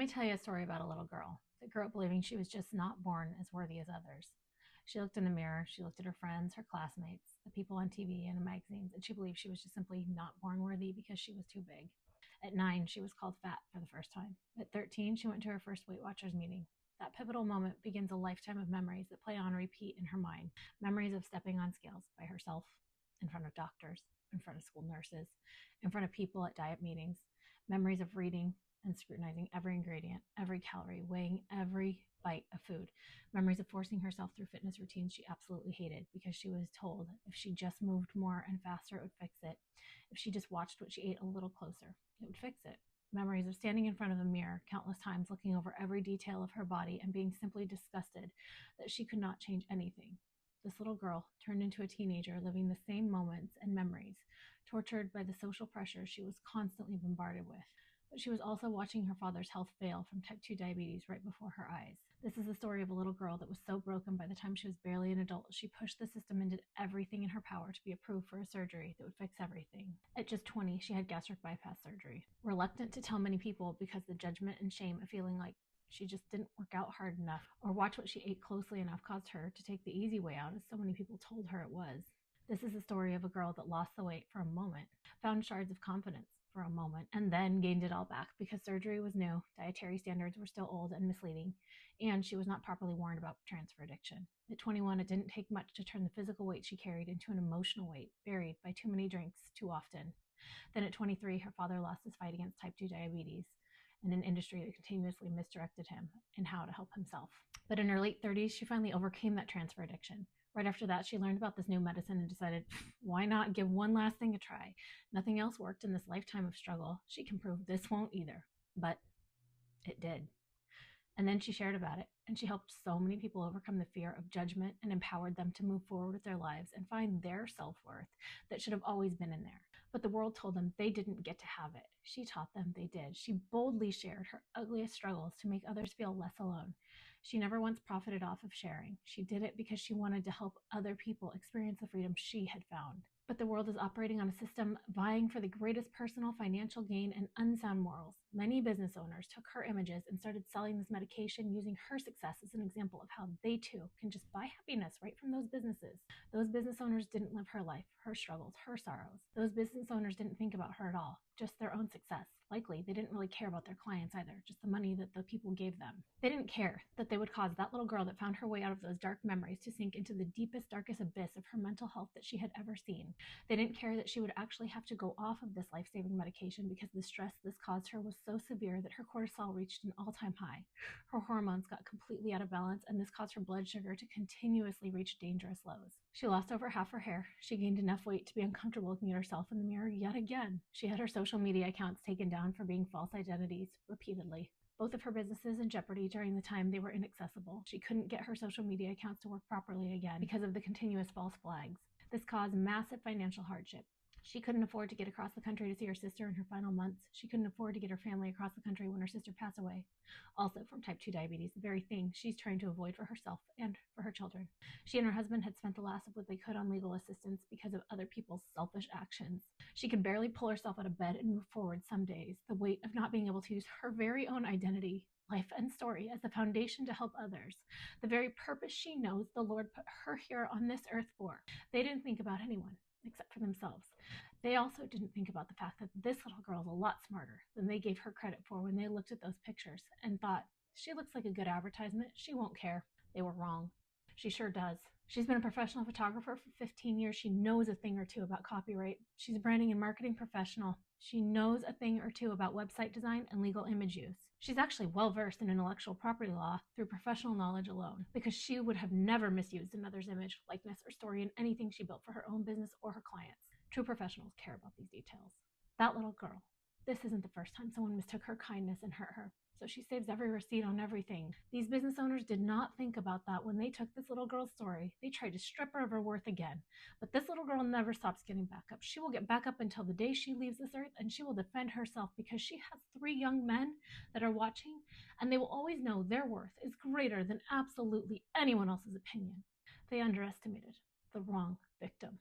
me tell you a story about a little girl that grew up believing she was just not born as worthy as others. She looked in the mirror, she looked at her friends, her classmates, the people on TV and in magazines, and she believed she was just simply not born worthy because she was too big. At 9, she was called fat for the first time. At 13, she went to her first Weight Watchers meeting. That pivotal moment begins a lifetime of memories that play on repeat in her mind. Memories of stepping on scales by herself, in front of doctors, in front of school nurses, in front of people at diet meetings. Memories of reading and scrutinizing every ingredient, every calorie, weighing every bite of food. Memories of forcing herself through fitness routines she absolutely hated because she was told if she just moved more and faster, it would fix it. If she just watched what she ate a little closer, it would fix it. Memories of standing in front of a mirror countless times, looking over every detail of her body and being simply disgusted that she could not change anything. This little girl turned into a teenager, living the same moments and memories, tortured by the social pressure she was constantly bombarded with. But she was also watching her father's health fail from type 2 diabetes right before her eyes. This is the story of a little girl that was so broken by the time she was barely an adult, she pushed the system and did everything in her power to be approved for a surgery that would fix everything. At just 20, she had gastric bypass surgery. Reluctant to tell many people because the judgment and shame of feeling like she just didn't work out hard enough or watch what she ate closely enough caused her to take the easy way out, as so many people told her it was. This is the story of a girl that lost the weight for a moment, found shards of confidence for a moment, and then gained it all back because surgery was new, dietary standards were still old and misleading, and she was not properly warned about transfer addiction. At 21, it didn't take much to turn the physical weight she carried into an emotional weight, buried by too many drinks too often. Then at 23, her father lost his fight against type 2 diabetes in an industry that continuously misdirected him in how to help himself. But in her late 30s, she finally overcame that transfer addiction. Right after that, she learned about this new medicine and decided, why not give one last thing a try? Nothing else worked in this lifetime of struggle. She can prove this won't either. But it did. And then she shared about it, and she helped so many people overcome the fear of judgment and empowered them to move forward with their lives and find their self-worth that should have always been in there. But the world told them they didn't get to have it. She taught them they did. She boldly shared her ugliest struggles to make others feel less alone. She never once profited off of sharing. She did it because she wanted to help other people experience the freedom she had found. But the world is operating on a system vying for the greatest personal financial gain and unsound morals. Many business owners took her images and started selling this medication using her success as an example of how they too can just buy happiness right from those businesses. Those business owners didn't live her life, her struggles, her sorrows. Those business owners didn't think about her at all, just their own success. Likely, they didn't really care about their clients either, just the money that the people gave them. They didn't care that they would cause that little girl that found her way out of those dark memories to sink into the deepest, darkest abyss of her mental health that she had ever seen. They didn't care that she would actually have to go off of this life-saving medication because the stress this caused her was so severe that her cortisol reached an all-time high. Her hormones got completely out of balance, and this caused her blood sugar to continuously reach dangerous lows. She lost over half her hair. She gained enough weight to be uncomfortable looking at herself in the mirror yet again. She had her social media accounts taken down for being false identities repeatedly. Both of her businesses in jeopardy during the time they were inaccessible. She couldn't get her social media accounts to work properly again because of the continuous false flags. This caused massive financial hardship. She couldn't afford to get across the country to see her sister in her final months. She couldn't afford to get her family across the country when her sister passed away. Also from type 2 diabetes, the very thing she's trying to avoid for herself and for her children. She and her husband had spent the last of what they could on legal assistance because of other people's selfish actions. She could barely pull herself out of bed and move forward some days. The weight of not being able to use her very own identity, life, and story as the foundation to help others. The very purpose she knows the Lord put her here on this earth for. They didn't think about anyone except for themselves. They also didn't think about the fact that this little girl is a lot smarter than they gave her credit for when they looked at those pictures and thought, she looks like a good advertisement, she won't care. They were wrong. She sure does. She's been a professional photographer for 15 years. She knows a thing or two about copyright. She's a branding and marketing professional. She knows a thing or two about website design and legal image use. She's actually well versed in intellectual property law through professional knowledge alone, because she would have never misused another's image, likeness, or story in anything she built for her own business or her clients. True professionals care about these details. That little girl, this isn't the first time someone mistook her kindness and hurt her, so she saves every receipt on everything. These business owners did not think about that when they took this little girl's story. They tried to strip her of her worth again. But this little girl never stops getting back up. She will get back up until the day she leaves this earth, and she will defend herself because she has 3 young men that are watching, and they will always know their worth is greater than absolutely anyone else's opinion. They underestimated the wrong victim.